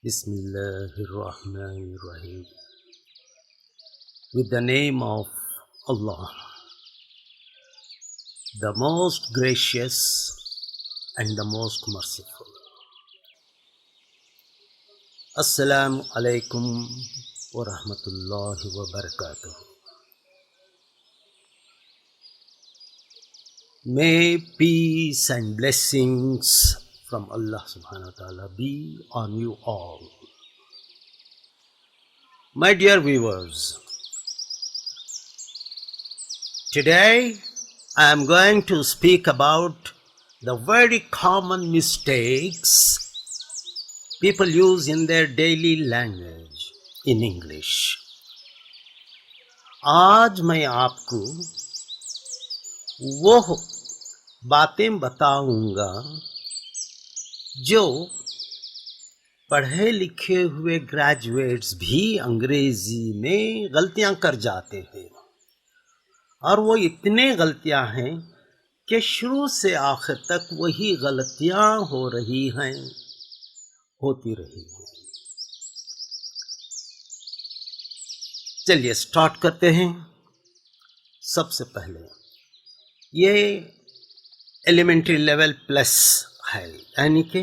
Bismillahirrahmanirrahim. With the name of Allah, the most gracious and the most merciful. Assalamu alaikum wa rahmatullahi wa barakatuh. May peace and blessings from Allah subhanahu wa ta'ala be on you all. My dear viewers, today I am going to speak about the very common mistakes people use in their daily language in English. आज मैं आपको वो बातें बताऊंगा जो पढ़े लिखे हुए ग्रेजुएट्स भी अंग्रेजी में गलतियां कर जाते हैं, और वो इतने गलतियां हैं कि शुरू से आखिर तक वही गलतियां हो रही हैं, होती रही हैं। चलिए स्टार्ट करते हैं। सबसे पहले ये एलिमेंट्री लेवल प्लस है, यानी कि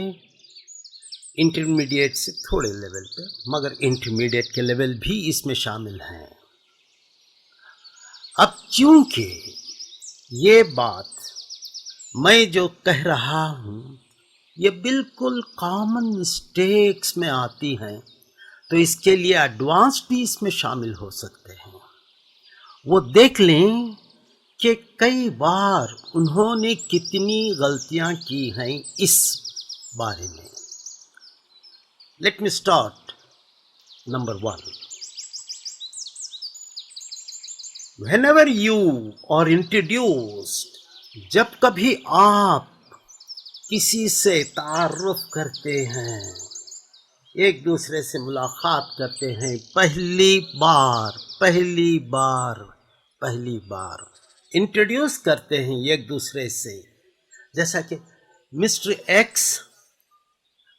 इंटरमीडिएट से थोड़े लेवल पे, मगर इंटरमीडिएट के लेवल भी इसमें शामिल हैं। अब चूंकि ये बात मैं जो कह रहा हूँ ये बिल्कुल कॉमन मिस्टेक्स में आती हैं, तो इसके लिए एडवांस भी इसमें शामिल हो सकते हैं। वो देख लें कि कई बार उन्होंने कितनी गलतियां की हैं इस बारे में। Let me start. Number 1, whenever you are introduced, जब कभी आप किसी से तारुफ करते हैं, एक दूसरे से मुलाकात करते हैं, पहली बार इंट्रोड्यूस करते हैं एक दूसरे से, जैसा कि मिस्टर एक्स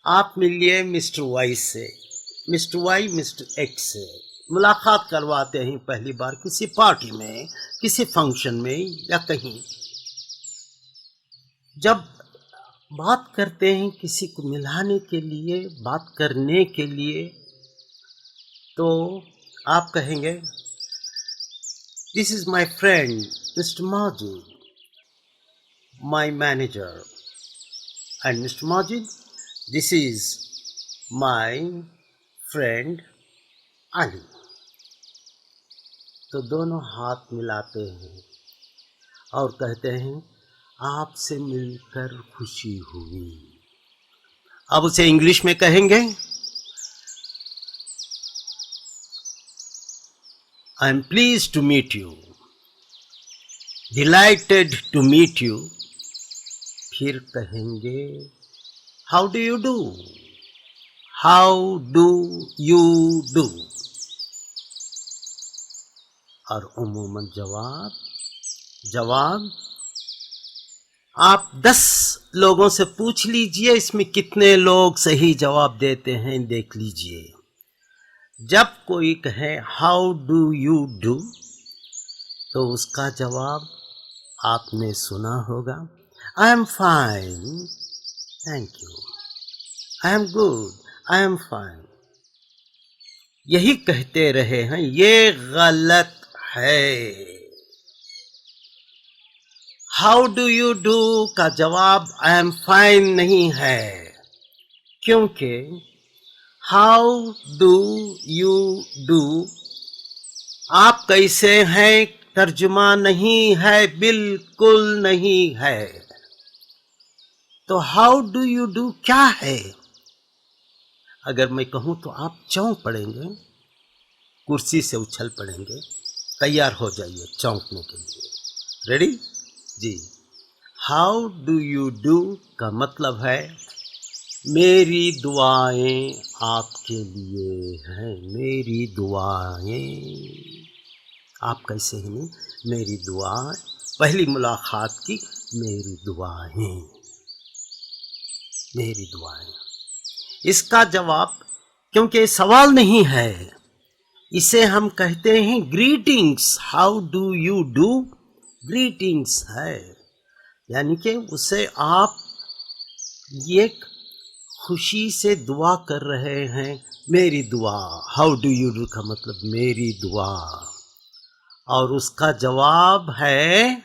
आप मिलिए मिस्टर वाई से, मिस्टर वाई मिस्टर एक्स से मुलाकात करवाते हैं पहली बार किसी पार्टी में, किसी फंक्शन में या कहीं। जब बात करते हैं किसी को मिलाने के लिए, बात करने के लिए, तो आप कहेंगे this is my friend mister Majid, my manager, and mister Majid this is my friend Ali. तो दोनों हाथ मिलाते हैं और कहते हैं आपसे मिलकर खुशी हुई। अब उसे इंग्लिश में कहेंगे I am pleased to meet you, delighted to meet you. फिर कहेंगे how do you do, how do you do, और उम्मूमन जवाब आप 10 लोगों से पूछ लीजिए इसमें कितने लोग सही जवाब देते हैं, देख लीजिए। जब कोई कहे हाउ डू यू डू, तो उसका जवाब आपने सुना होगा, I am fine, thank you, I am good, I am fine. यही कहते रहे हैं, ये गलत है। हाउ डू यू डू का जवाब आई एम फाइन नहीं है, क्योंकि हाउ डू यू डू आप कैसे हैं तर्जुमा नहीं है, बिल्कुल नहीं है। तो हाउ डू यू डू क्या है? अगर मैं कहूं तो आप चौंक पड़ेंगे, कुर्सी से उछल पड़ेंगे। तैयार हो जाइए चौंकने के लिए। रेडी जी। हाउ डू यू डू का मतलब है मेरी दुआएं आपके लिए हैं, मेरी दुआएं। आप कैसे हैं? मेरी दुआएं, पहली मुलाकात की मेरी दुआएं, मेरी दुआएं। इसका जवाब क्योंकि सवाल नहीं है। इसे हम कहते हैं greetings, how do you do, greetings है। यानी कि उसे आप ये खुशी से दुआ कर रहे हैं, मेरी दुआ, हाउ डू यू डू का मतलब मेरी दुआ, और उसका जवाब है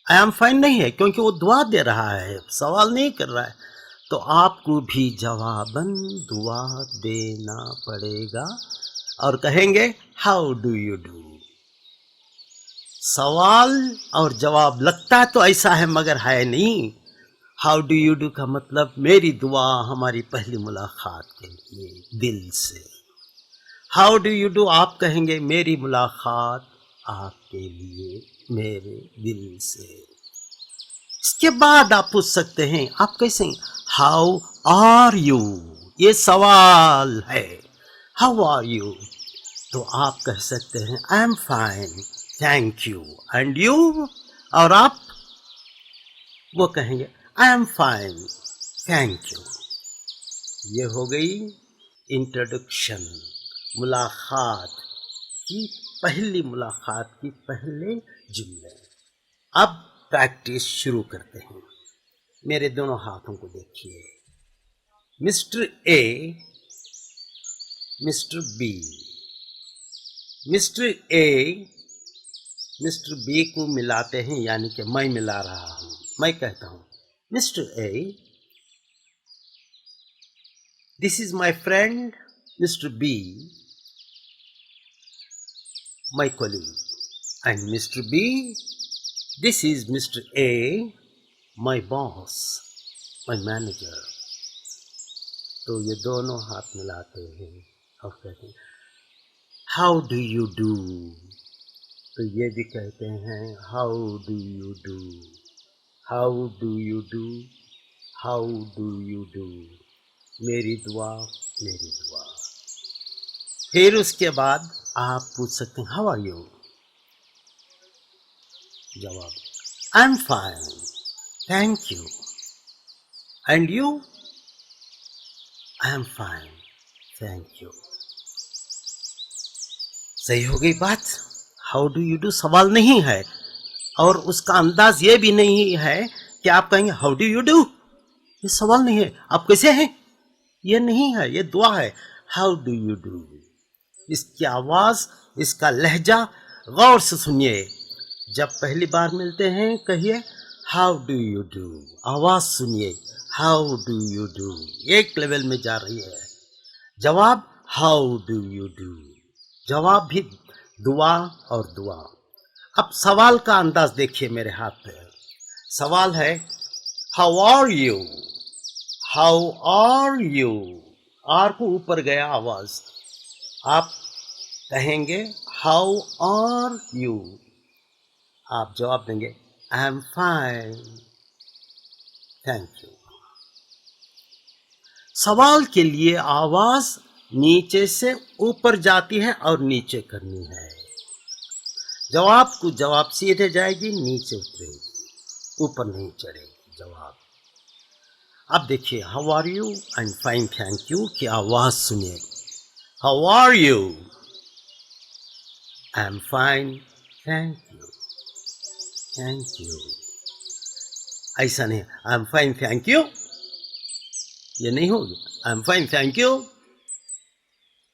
आई एम फाइन नहीं है, क्योंकि वो दुआ दे रहा है, सवाल नहीं कर रहा है। तो आपको भी जवाबन दुआ देना पड़ेगा और कहेंगे हाउ डू यू डू। सवाल और जवाब लगता तो ऐसा है मगर है नहीं। हाउ डू यू डू का मतलब मेरी दुआ हमारी पहली मुलाकात के लिए दिल से। हाउ डू यू डू आप कहेंगे मेरी मुलाकात आपके लिए मेरे दिल से। इसके बाद आप पूछ सकते हैं आप कैसे, हाउ आर यू, ये सवाल है, हाउ आर यू। तो आप कह सकते हैं आई am fine thank you, and you, और आप वो कहेंगे I am fine thank you. ये हो गई इंट्रोडक्शन, मुलाकात की, पहली मुलाकात की पहले जुमले। अब प्रैक्टिस शुरू करते हैं। मेरे दोनों हाथों को देखिए, mister A, mister B. Mister A mister B को मिलाते हैं, यानी कि मैं मिला रहा हूं। मैं कहता हूं mister A, this is my friend mister B, my colleague, and mister B, this is mister A, my boss, my manager. तो ये दोनों हाथ मिलाते हैं और कहते हैं हाउ डू यू डू। तो ये भी कहते हैं how do you do, how do you do, how do you do, मेरी दुआ मेरी दुआ। फिर उसके बाद आप पूछ सकते हैं हाउ आर यू। जवाब I am fine thank you, and you, I am fine thank you. सही हो गई बात। हाउ डू यू डू सवाल नहीं है, और उसका अंदाज ये भी नहीं है कि आप कहेंगे हाउ डू यू डू, ये सवाल नहीं है, आप कैसे हैं, ये नहीं है, ये दुआ है। हाउ डू यू डू, इसकी आवाज, इसका लहजा गौर से सुनिए। जब पहली बार मिलते हैं कहिए हाउ डू यू डू, आवाज सुनिए हाउ डू यू डू, एक लेवल में जा रही है। जवाब हाउ डू यू डू, जवाब भी दुआ और दुआ। अब सवाल का अंदाज देखिए मेरे हाथ पे। सवाल है how are you, how are you, are को ऊपर गया आवाज, आप कहेंगे हाउ आर यू, आप जवाब देंगे आई एम फाइन थैंक यू। सवाल के लिए आवाज नीचे से ऊपर जाती है और नीचे करनी है। जवाब को जवाब सीधे जाएगी, नीचे उतरेगी, ऊपर नहीं चढ़ेगी जवाब। अब देखिए how are you and fine thank you की आवाज सुनिए। How are you, I am fine thank you, thank you. ऐसा नहीं I am fine thank you, ये नहीं होगी। I am fine thank you,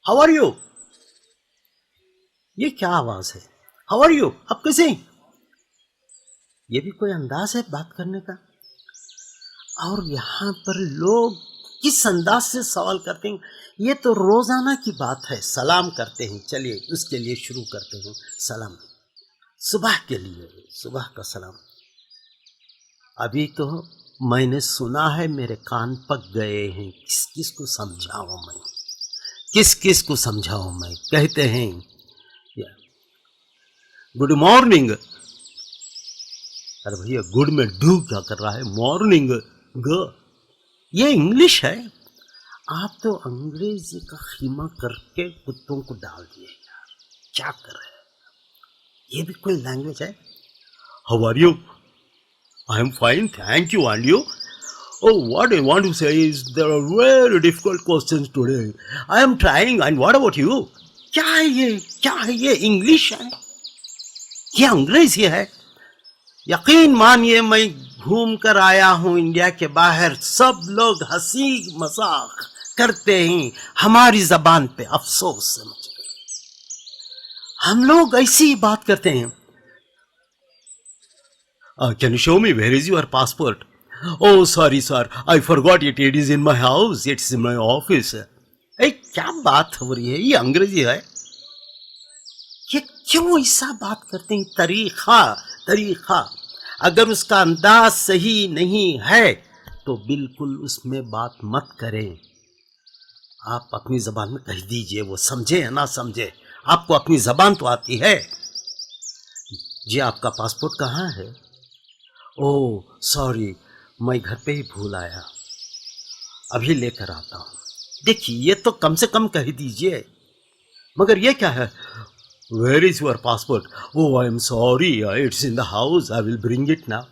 how are you, ये क्या आवाज है, हाउ आर यू, आप कैसे हैं? ये भी कोई अंदाज है बात करने का। और यहाँ पर लोग किस अंदाज से सवाल करते हैं, ये तो रोजाना की बात है। सलाम करते हैं, चलिए उसके लिए शुरू करते हैं। सलाम सुबह के लिए, सुबह का सलाम। अभी तो मैंने सुना है, मेरे कान पक गए हैं, किस किस को समझाऊं मैं, किस किस को समझाऊं मैं। कहते हैं गुड मॉर्निंग, अरे भैया गुड में डू क्या कर रहा है, मॉर्निंग ग, ये इंग्लिश है। आप तो अंग्रेजी का खीमा करके कुत्तों को डाल दिए यार, क्या कर रहे हैं, ये भी कोई लैंग्वेज है। How are you, I am fine thank you, and you, Oh, what I want to say is there are very difficult questions today. I am trying, and what about you? क्या है ये English है, ये अंग्रेजी है? यकीन मानिए मैं घूम कर आया हूँ इंडिया के बाहर, सब लोग हंसी मजाक करते हैं हमारी जबान पे, अफसोस है मुझे। हम लोग ऐसी बात करते हैं। Can you show me where is your passport? Oh, sorry, sir. I forgot it. It is in my house. It's in my office. क्या बात हो रही है? ये अंग्रेजी है। ये क्यों ऐसा बात करते हैं? तरीका अगर उसका अंदाज सही नहीं है तो बिल्कुल उसमें बात मत करें। आप अपनी जबान में कह दीजिए, वो समझे या ना समझे, आपको अपनी जबान तो आती है। जी, आपका पासपोर्ट कहाँ है? ओह सॉरी, मैं घर पे ही भूल आया, अभी लेकर आता हूँ। देखिए, ये तो कम से कम कह दीजिए। मगर ये क्या है? Where is your passport? Oh I am sorry, it's in the house, I will bring it now.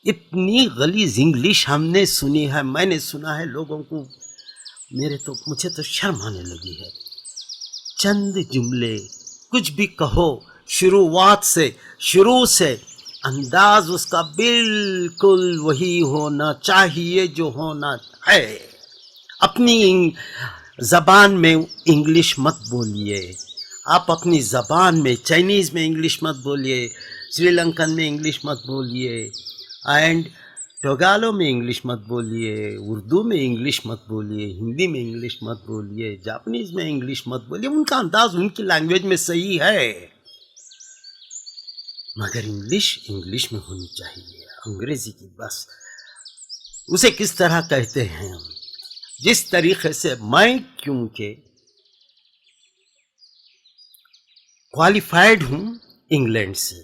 इतनी गलीज इंग्लिश हमने सुनी है, मैंने सुना है लोगों को, मुझे तो शर्म आने लगी है। चंद जुमले, कुछ भी कहो, शुरू से अंदाज उसका बिल्कुल वही होना चाहिए जो होना है। अपनी जबान में इंग्लिश मत बोलिए। आप अपनी जबान में, चाइनीज़ में इंग्लिश मत बोलिए, श्रीलंकन में इंग्लिश मत बोलिए, एंड टोगालो में इंग्लिश मत बोलिए, उर्दू में इंग्लिश मत बोलिए, हिंदी में इंग्लिश मत बोलिए, जापानीज़ में इंग्लिश मत बोलिए। उनका अंदाज उनकी लैंग्वेज में सही है, मगर इंग्लिश में होनी चाहिए। अंग्रेजी की बस, उसे किस तरह कहते हैं हम, जिस तरीके से मैं, क्योंकि क्वालिफाइड हूँ इंग्लैंड से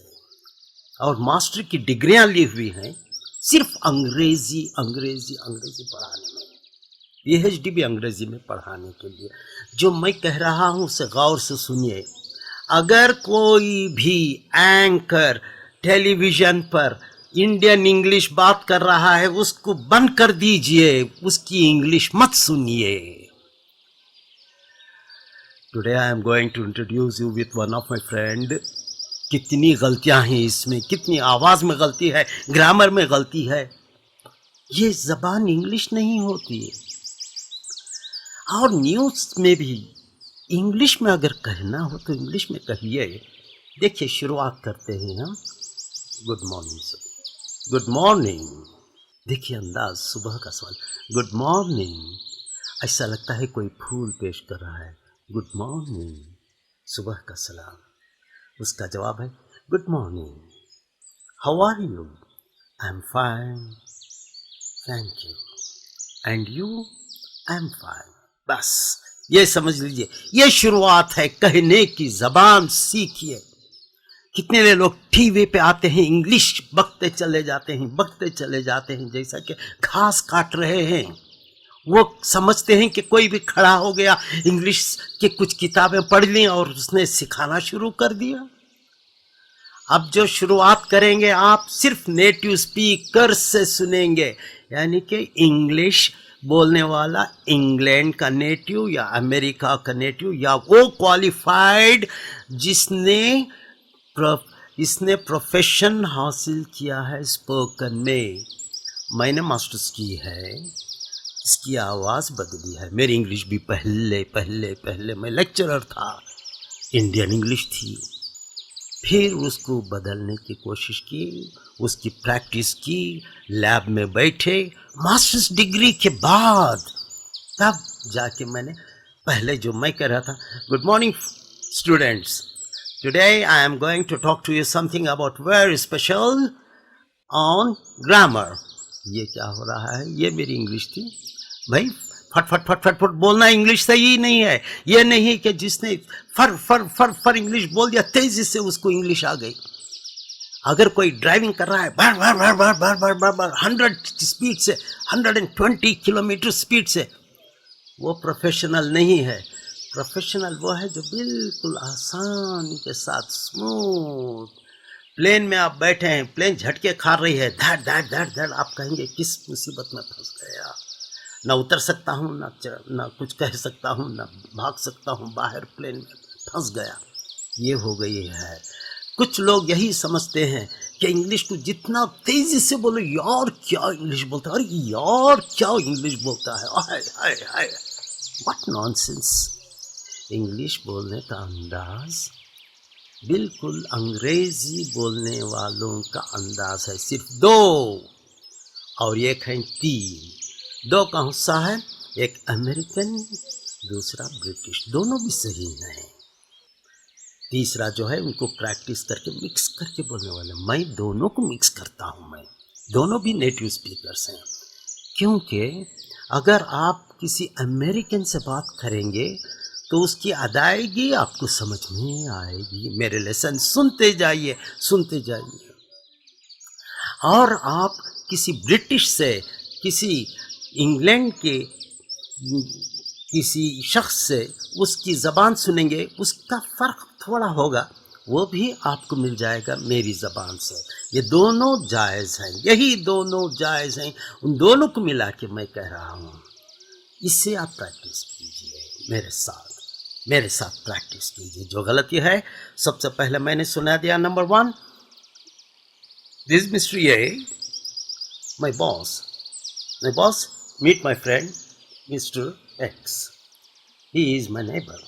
और मास्टर की डिग्रियां ली हुई हैं सिर्फ अंग्रेजी पढ़ाने में, पीएचडी भी अंग्रेजी में पढ़ाने के लिए। जो मैं कह रहा हूँ उसे गौर से सुनिए। अगर कोई भी एंकर टेलीविजन पर इंडियन इंग्लिश बात कर रहा है, उसको बंद कर दीजिए, उसकी इंग्लिश मत सुनिए। Today I am going to introduce you with one of my friend. कितनी गलतियां हैं इसमें, कितनी आवाज़ में गलती है, ग्रामर में गलती है। ये जबान इंग्लिश नहीं होती है। और न्यूज़ में भी इंग्लिश में अगर कहना हो तो इंग्लिश में कहिए। देखिए, शुरुआत करते हैं हम, good morning sir, good morning. देखिए अंदाज, सुबह का सवाल, गुड मॉर्निंग। ऐसा लगता है कोई फूल पेश कर रहा है, गुड मॉर्निंग। सुबह का सलाम, उसका जवाब है good morning, how are you? I am fine, thank you, and you? I am fine. बस ये समझ लीजिए, ये शुरुआत है कहने की। जबान सीखिए। कितने लोग टीवी पे आते हैं, इंग्लिश बकते चले जाते हैं जैसा कि घास काट रहे हैं। वो समझते हैं कि कोई भी खड़ा हो गया, इंग्लिश के कुछ किताबें पढ़ ली और उसने सिखाना शुरू कर दिया। अब जो शुरुआत करेंगे आप, सिर्फ नेटिव स्पीकर से सुनेंगे, यानी कि इंग्लिश बोलने वाला इंग्लैंड का नेटिव या अमेरिका का नेटिव या वो क्वालिफाइड इसने प्रोफेशन हासिल किया है स्पोकन में। मैंने मास्टर्स की है, इसकी आवाज़ बदली है। मेरी इंग्लिश भी पहले मैं लेक्चरर था, इंडियन इंग्लिश थी। फिर उसको बदलने की कोशिश की, उसकी प्रैक्टिस की, लैब में बैठे, मास्टर्स डिग्री के बाद तब जाके मैंने, पहले जो मैं कह रहा था, good morning students, today I am going to talk to you something about very special on grammar. ये क्या हो रहा है? ये मेरी इंग्लिश थी भाई। फट बोलना इंग्लिश सही नहीं है। ये नहीं कि जिसने फर इंग्लिश बोल दिया, तेजी से उसको इंग्लिश आ गई। अगर कोई ड्राइविंग कर रहा है बार 100 स्पीड से, 120 किलोमीटर स्पीड से, वो प्रोफेशनल नहीं है। प्रोफेशनल वो है जो बिल्कुल आसानी के साथ स्मूथ प्लेन में आप बैठे हैं, प्लेन झटके खा रही है, धड़ धड़ धड़ धड़, आप कहेंगे किस मुसीबत में फंस गया, ना उतर सकता हूँ, ना कुछ कह सकता हूँ, ना भाग सकता हूँ बाहर, प्लेन में फंस गया। ये हो गई है। कुछ लोग यही समझते हैं कि इंग्लिश को जितना तेजी से बोलो, यार क्या इंग्लिश बोलता है, अरे यार क्या इंग्लिश बोलता है, हाय हाय हाय, व्हाट नॉनसेंस। इंग्लिश बोलने का अंदाज बिल्कुल अंग्रेजी बोलने वालों का अंदाज है। सिर्फ दो, और एक है तीन। दो का हिस्सा है, एक अमेरिकन, दूसरा ब्रिटिश, दोनों भी सही हैं। तीसरा जो है उनको प्रैक्टिस करके मिक्स करके बोलने वाले। मैं दोनों को मिक्स करता हूँ, मैं दोनों भी नेटिव स्पीकर्स हैं। क्योंकि अगर आप किसी अमेरिकन से बात करेंगे तो उसकी अदायगी आपको समझ में आएगी। मेरे लेसन सुनते जाइए, सुनते जाइए। और आप किसी ब्रिटिश से, किसी इंग्लैंड के किसी शख्स से उसकी ज़बान सुनेंगे, उसका फ़र्क थोड़ा होगा, वो भी आपको मिल जाएगा मेरी ज़बान से। ये दोनों जायज़ हैं, यही दोनों जायज़ हैं। उन दोनों को मिला के मैं कह रहा हूँ। इससे आप प्रैक्टिस कीजिए मेरे साथ प्रैक्टिस कीजिए। जो गलती है सबसे पहले मैंने सुना दिया। Number 1, this mister A, my boss, meet my friend Mr. X. He is my neighbor.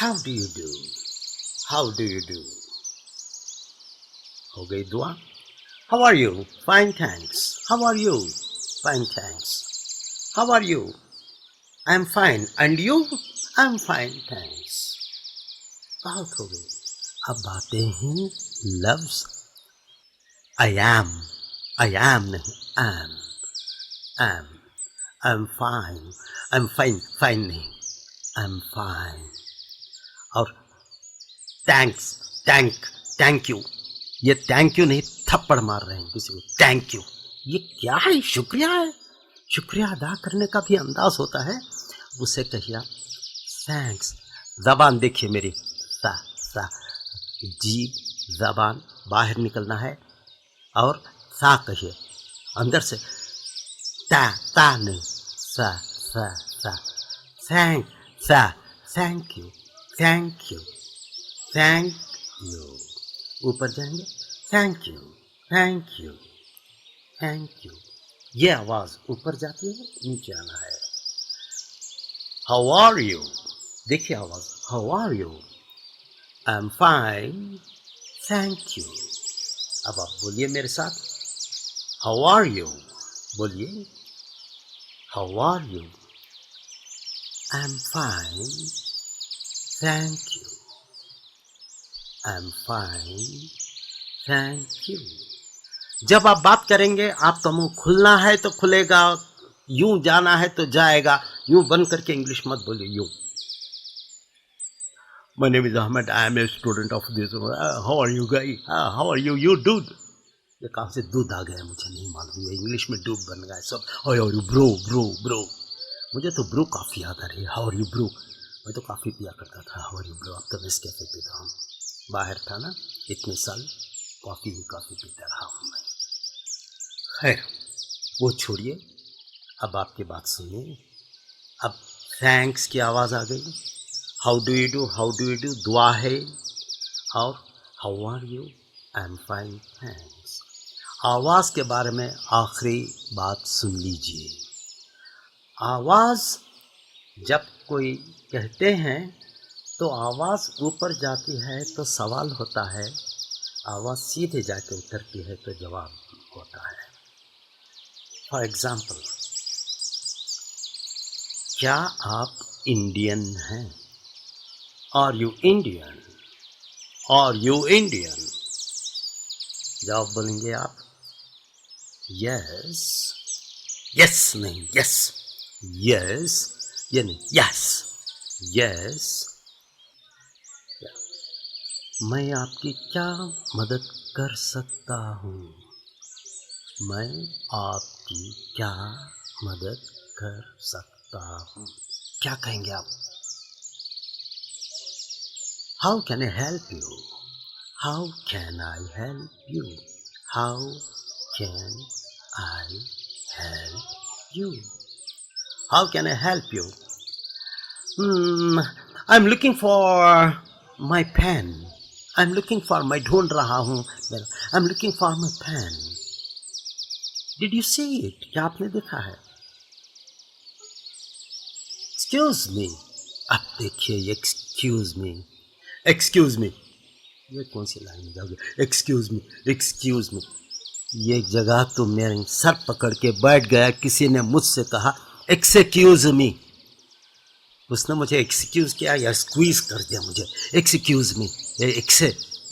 How do you do? How do you do? हो गई दुआ। How are you? Fine, thanks. How are you? Fine, thanks. How are you? I'm fine. And you? I'm fine, thanks. बहुत हो गई। अब आते हैं लफ्ज I am नहीं, am, I'm fine नहीं, I'm fine। और thank you, ये थैंक यू नहीं, थप्पड़ मार रहे हैं किसी को, थैंक यू। ये क्या है? शुक्रिया है। शुक्रिया अदा करने का भी अंदाज होता है। उसे कहिए आप थैंक्स। ज़बान देखिए मेरी, सा जीभ ज़बान बाहर निकलना है, और सा कहिए अंदर से, ता नहीं, सा थैंक यू। ऊपर जाएंगे, थैंक यू। ये आवाज़ ऊपर जाती है, नीचे आना है। हाउ आर यू, देखिए आवाज़, how are you, I am fine, thank you. अब आप बोलिए मेरे साथ, हाउ आर यू, बोलिए, how are you, I am fine, thank you, I am fine, thank you. जब आप बात करेंगे, आपका मुंह खुलना है तो खुलेगा, यूं जाना है तो जाएगा। यूं बंद करके इंग्लिश मत बोलिए, यूं। My name is Ahmed. I am a student of this. How are you guys? How are you? You dude. ये कहाँ से दूध आ गया मुझे नहीं मालूम। ये इंग्लिश में डूब बन गया सब। How are you bro? मुझे तो ब्रो काफ़ी याद आ रही है। How are you bro? मैं तो काफ़ी पिया करता था। How are you bro? अब तो मैं कैफे पीता हूँ। बाहर था ना इतने साल, कॉफ़ी भी काफ़ी पीता रहा हूँ मैं। खैर वो छोड़िए, अब आपकी बात सुनिए। अब थैंक्स की आवाज़ आ गई। हाउ डू यू डू दुआ है। और how are you, I am fine, thanks. आवाज़ के बारे में आखिरी बात सुन लीजिए। आवाज़ जब कोई कहते हैं तो आवाज़ ऊपर जाती है तो सवाल होता है, आवाज़ सीधे जाके उतरती है तो जवाब होता है। फॉर एग्ज़ाम्पल, क्या आप इंडियन हैं? Are you Indian? Are you Indian? जवाब बोलेंगे आप यस, यस नहीं यस, यस ये नहीं, यस, यस। मैं आपकी क्या मदद कर सकता हूँ? मैं आपकी क्या मदद कर सकता हूँ? क्या कहेंगे आप? How can I help you? How can I help you? How can I help you? How can I help you? I'm looking for my pen. I'm looking for मैं ढूंढ रहा हूँ. I'm looking for my pen. Did you see it? क्या आपने देखा है? Excuse me. अब देखिए excuse me. Excuse me. ये कौन सी लाइन में जाओगे? Excuse me. Excuse me. ये जगह तो मेरे सर पकड़ के बैठ गया. किसी ने मुझसे कहा Excuse me. उसने मुझे एक्सक्यूज किया या स्क्वीज कर दिया मुझे. Excuse me.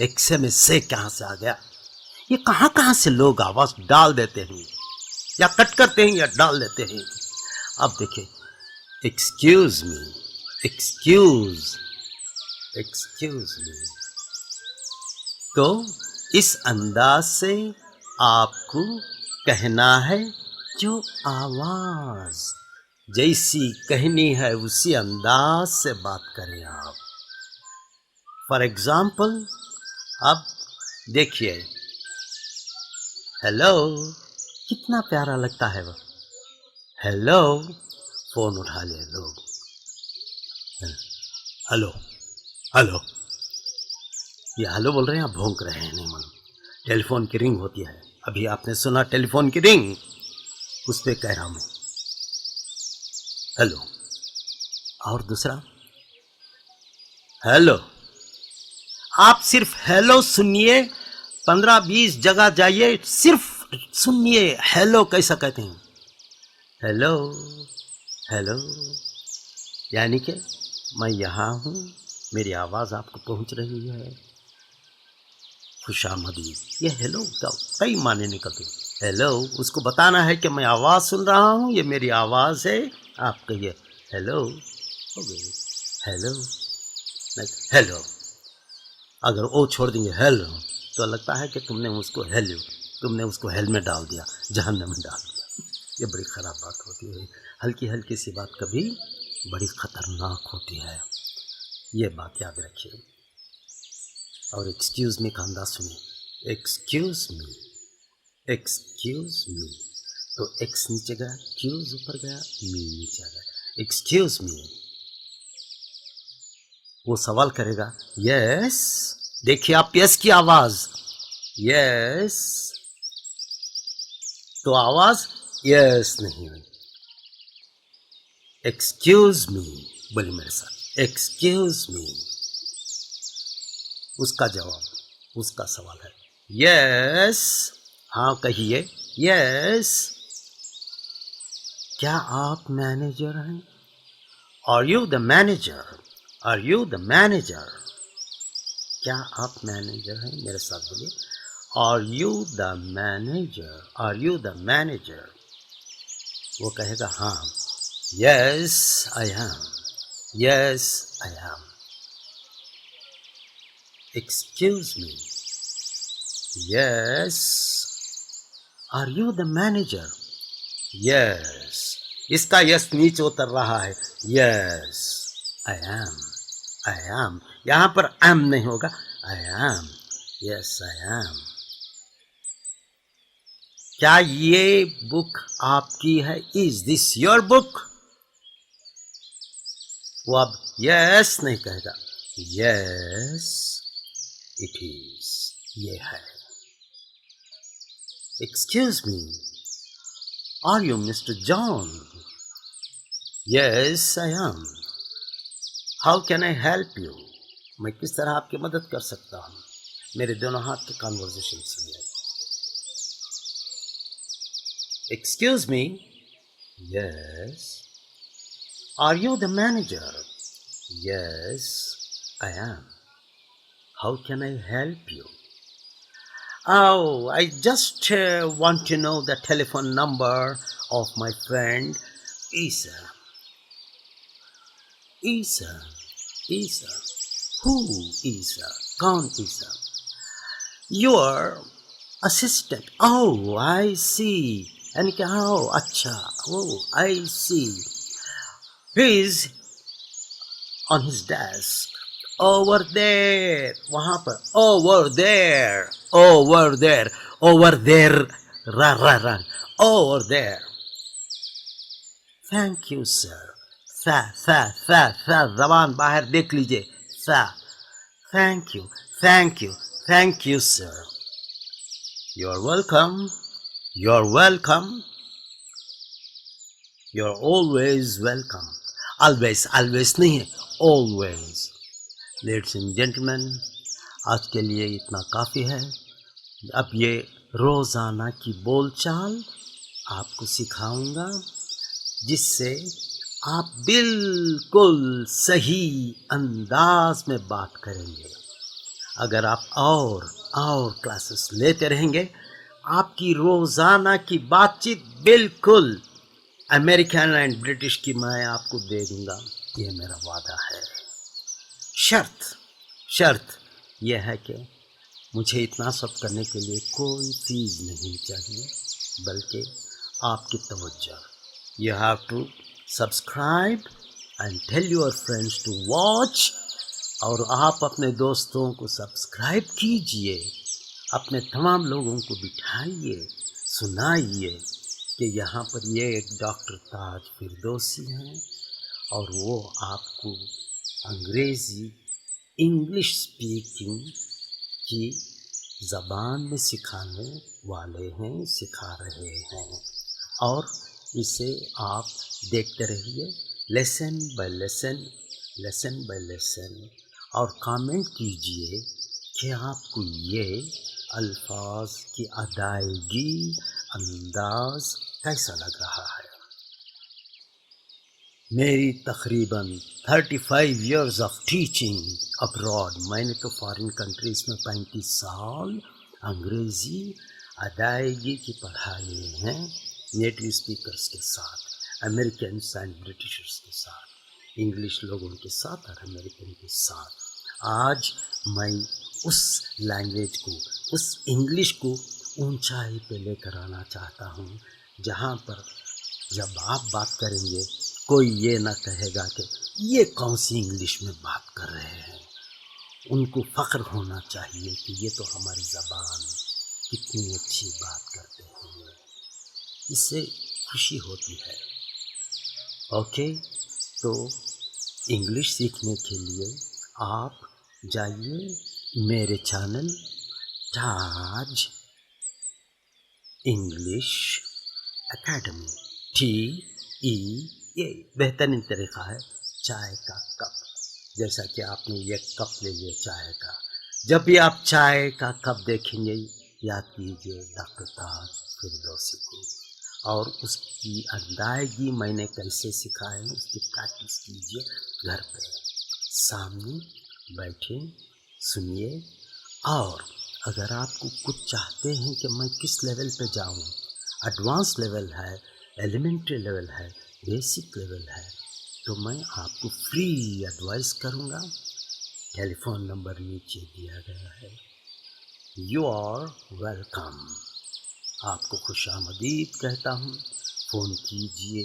एक्से में से कहाँ से आ गया? ये कहाँ से लोग आवाज डाल देते हैं या कट करते हैं या डाल देते हैं. अब देखिए एक्सक्यूज मी. Excuse me. तो इस अंदाज से आपको कहना है जो आवाज जैसी कहनी है उसी अंदाज से बात करें आप. फॉर एग्जाम्पल अब देखिए हेलो. कितना प्यारा लगता है वो. हेलो. फोन उठा ले लोग. Hello hello. ये हेलो बोल रहे हैं, आप भौंक रहे हैं. नहीं मालूम. टेलीफोन की रिंग होती है. अभी आपने सुना टेलीफोन की रिंग, उस पर कह रहा हूँ हेलो. और दूसरा हेलो. आप सिर्फ हेलो सुनिए. 15-20 जगह जाइए, सिर्फ सुनिए हेलो कैसा कहते हैं. Hello hello. यानी कि मैं यहाँ हूँ, मेरी आवाज़ आपको पहुँच रही है. खुशामदीद. ये हेलो का कई माने निकलते हैं. हेलो उसको बताना है कि मैं आवाज़ सुन रहा हूँ, ये मेरी आवाज़ है. आप कहिए हेलो. हो गई हेलो. हेलो. अगर वो छोड़ देंगे हेलो तो लगता है कि तुमने उसको हेल में डाल दिया, जहन्नम में डाल दिया. ये बड़ी ख़राब बात होती है. हल्की हल्की सी बात कभी बड़ी ख़तरनाक होती है. ये बात याद रखिए. और एक्सक्यूज़ मी का अंदाज सुनिए. Excuse me. Excuse me. तो एक्स नीचे गया, क्यूज़ ऊपर गया, मी नीचे आ गया. Excuse me. वो सवाल करेगा यस. देखिए आप यस की आवाज. यस. तो आवाज यस नहीं हुई. Excuse me. बोलिए मेरे साथ. Excuse me. उसका जवाब, उसका सवाल है यस. हाँ कहिए यस. क्या आप मैनेजर हैं? Are you the manager? Are you the manager? क्या आप मैनेजर हैं? मेरे साथ बोलिए. Are you the manager? Are you the manager? वो कहेगा हाँ. Yes I am. Yes I am. Excuse me. Yes. Are you the manager? Yes. इसका यस नीचे उतर रहा है. Yes I am. I am. यहां पर एम नहीं होगा. I am. Yes I am. क्या ये बुक आपकी है? Is this your book? वो अब यस नहीं कहेगा. Yes it is. ये है. Excuse me. Are you mister John? Yes I am. How can I help you? मैं किस तरह आपकी मदद कर सकता हूँ? मेरे दोनों हाथ के कॉन्वर्सेशन सुनिए. Excuse me. Yes. Are you the manager? Yes I am. How can I help you? Oh, I just want to know the telephone number of my friend Isa. Isa. Isa. Who Isa? कौन Isa? Your assistant. Oh, I see. यानी कि oh, अच्छा. Oh, I see. He is on his desk. Over there, वहां पर, over there, over there, over there, run, over there. Thank you sir. सा जबान बाहर देख लीजिए, सा। Thank you, thank you, thank you sir. You are welcome, you are welcome, you are always welcome. Always, always नहीं है, always. Ladies and gentleman, आज के लिए इतना काफ़ी है। अब ये रोज़ाना की बोलचाल आपको सिखाऊंगा, जिससे आप बिल्कुल सही अंदाज में बात करेंगे। अगर आप और क्लासेस लेते रहेंगे, आपकी रोज़ाना की बातचीत बिल्कुल अमेरिकन एंड ब्रिटिश की मैं आपको दे दूंगा, ये मेरा वादा है। शर्त यह है कि मुझे इतना सब करने के लिए कोई फीस नहीं चाहिए, बल्कि आपकी तवज्जो। You have to subscribe and tell your friends to watch. और आप अपने दोस्तों को सब्सक्राइब कीजिए, अपने तमाम लोगों को बिठाइए, सुनाइए कि यहाँ पर ये एक डॉक्टर ताज फिरदौसी हैं और वो आपको अंग्रेज़ी, इंग्लिश स्पीकिंग की ज़बान में सिखाने वाले हैं, सिखा रहे हैं। और इसे आप देखते रहिए, lesson bye lesson, lesson bye lesson, और कमेंट कीजिए कि आपको ये अल्फाज की अदायगी, अंदाज़ कैसा लग रहा है। मेरी तकरीबन 35 इयर्स ऑफ टीचिंग अब्रॉड, मैंने तो फॉरेन कंट्रीज़ में 35 साल अंग्रेज़ी अदायगी की पढ़ाई हैं, नेटिव स्पीकर्स के साथ, अमेरिकन एंड ब्रिटिशर्स के साथ, इंग्लिश लोगों के साथ और अमेरिकन के साथ। आज मैं उस लैंग्वेज को, उस इंग्लिश को ऊंचाई पे लेकर आना चाहता हूँ, जहाँ पर जब आप बात करेंगे कोई ये ना कहेगा कि ये कौन सी इंग्लिश में बात कर रहे हैं। उनको फ़ख्र होना चाहिए कि ये तो हमारी ज़बान कितनी अच्छी बात करते हैं, इससे खुशी होती है। ओके, तो इंग्लिश सीखने के लिए आप जाइए मेरे चैनल ताज इंग्लिश एकेडमी, TE, बेहतरीन तरीक़ा है चाय का कप। जैसा कि आपने ये कप ले लिया चाय का, जब भी आप चाय का कप देखेंगे याद कीजिए डॉक्टर ताज फिरदौसी को, और उसकी अदायगी मैंने कैसे सिखाए हैं उसकी प्रैक्टिस कीजिए घर पे, सामने बैठे सुनिए। और अगर आपको कुछ चाहते हैं कि मैं किस लेवल पे जाऊं, एडवांस लेवल है, एलिमेंट्री लेवल है, बेसिक लेवल है, तो मैं आपको फ्री एडवाइस करूंगा। टेलीफोन नंबर नीचे दिया गया है। You are welcome. आपको खुशामदीद कहता हूँ, फ़ोन कीजिए।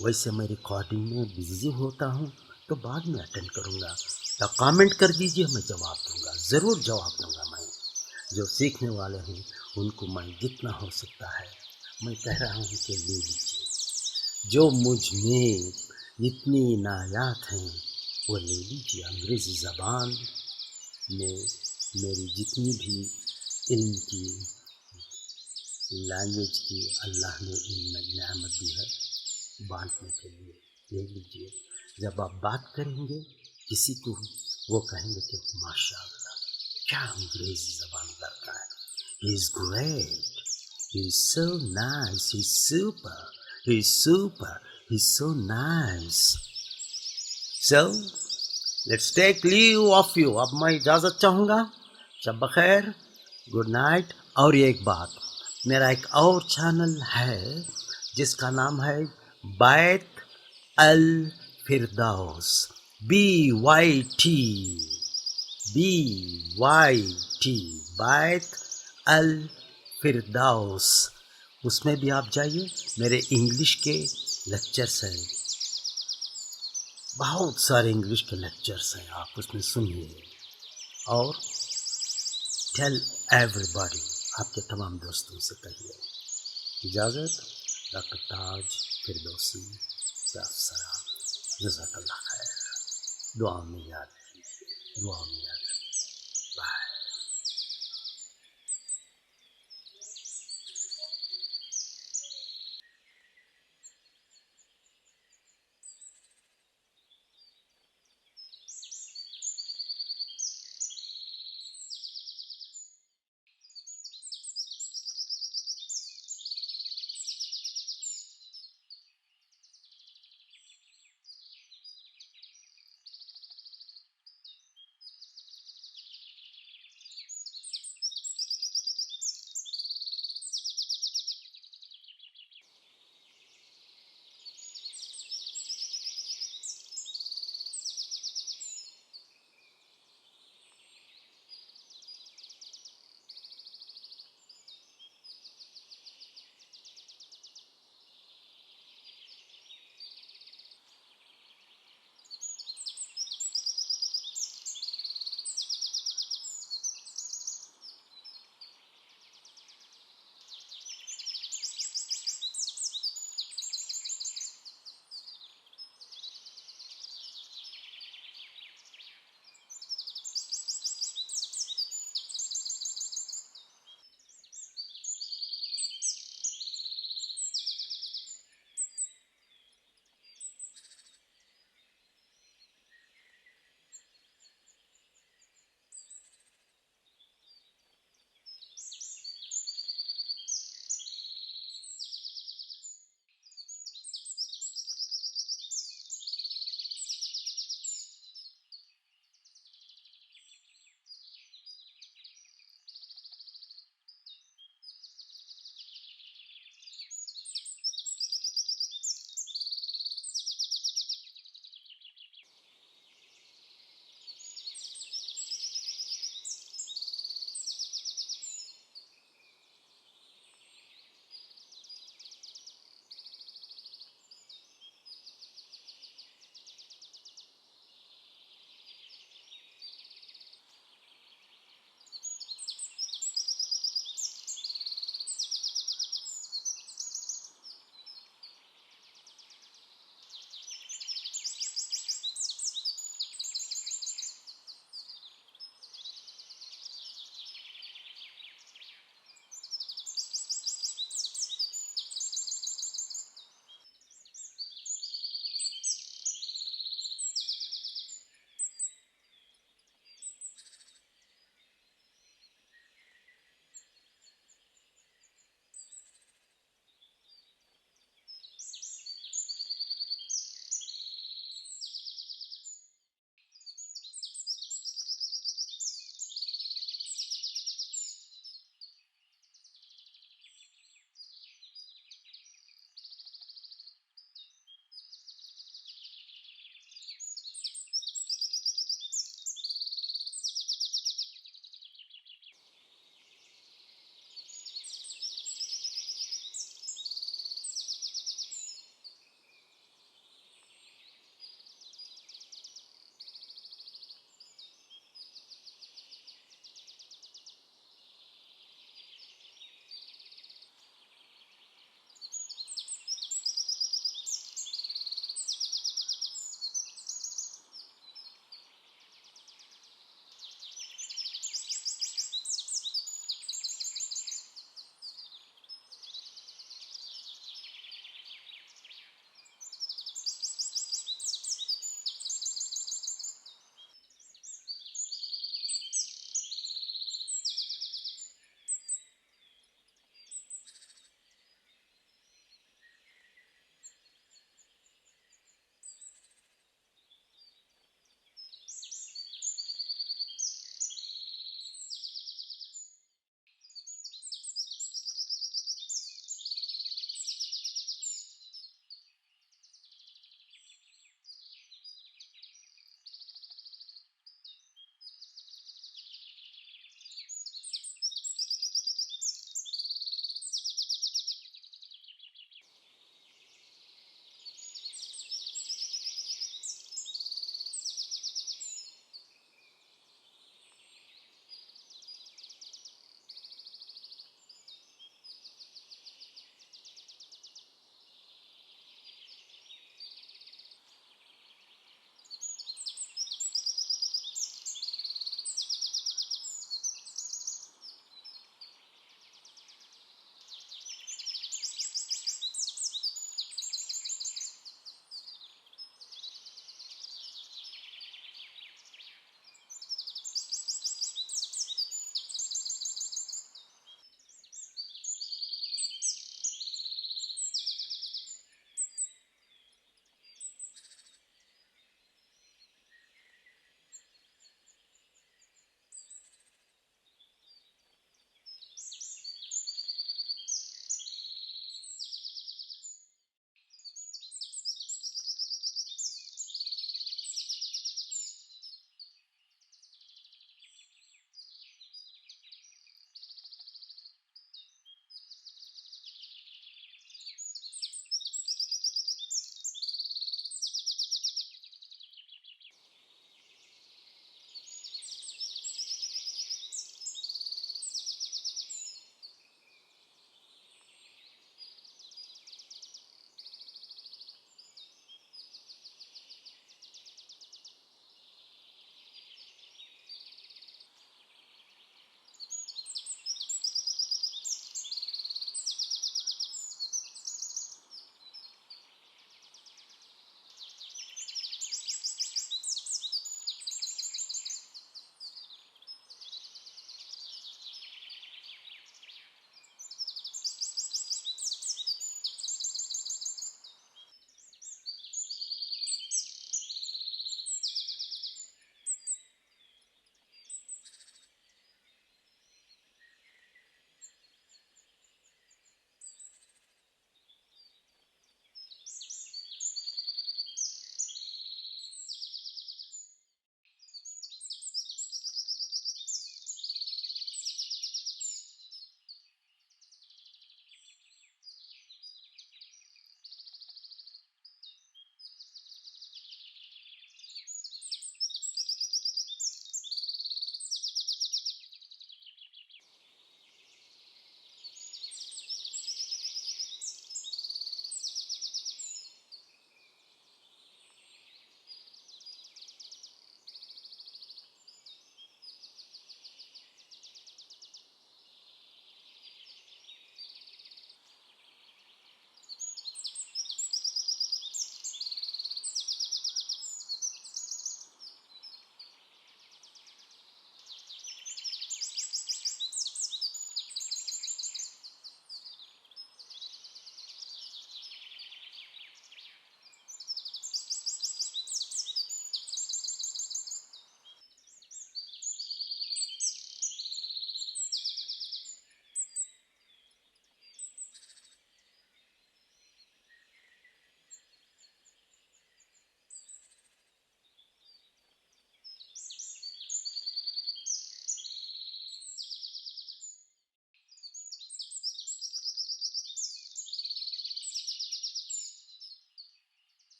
वैसे मैं रिकॉर्डिंग में बिज़ी होता हूँ तो बाद में अटेंड करूँगा, तो कमेंट कर दीजिए, मैं जवाब दूँगा, ज़रूर जवाब दूँगा। मैं जो सीखने वाले हैं उनको मैं जितना हो सकता है मैं कह रहा हूँ कि ले लीजिए। जो मुझ में जितनी इनायात हैं वो ले लीजिए। अंग्रेज़ी ज़बान में मेरी जितनी भी इल्म की, लैंग्वेज की अल्लाह ने नेमत दी है बांटने के लिए, ले लीजिए। जब आप बात करेंगे किसी को, वो कहेंगे कि माशाअल्लाह क्या अंग्रेज़ी ज़बान करता है, he is great, he is so nice, he is super, he is super, he is so nice. So let's take leave of you. अब मैं इजाज़त चाहूँगा। शब बख़ैर, गुड नाइट। और ये एक बात, मेरा एक और चैनल है जिसका नाम है बैत अल फिरदौस, BYT, बैत अल फिरदौस। उसमें भी आप जाइए, मेरे इंग्लिश के लेक्चर्स हैं, बहुत सारे इंग्लिश के लेक्चर्स हैं, आप उसमें सुनिए और टेल एवरीबॉडी, आपके तमाम दोस्तों से कहिए। इजाज़त, डॉक्टर ताज फिरदौसी, सलाम, जज़ाकल्लाह खैर। दुआ में याद रखिए, दुआ में याद